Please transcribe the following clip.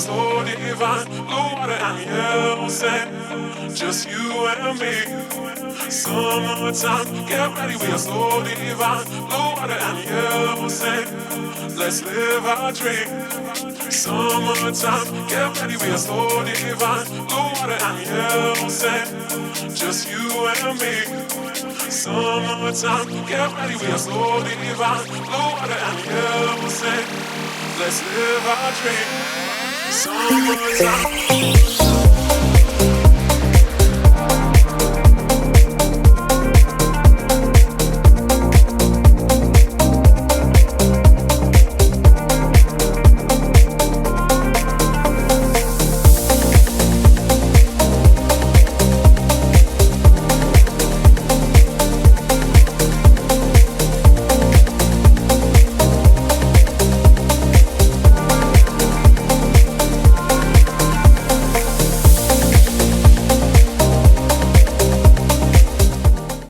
so divine. Blue water and yellow sand, just you and me. Summertime, get ready, we are so divine. Blue water and yellow sand, let's live our dream. Summertime, get ready, we are so divine. Blue water and yellow sand, just you and me. Summertime, get ready, we are so divine. Blue water and yellow sand, let's live our dream. Summertime.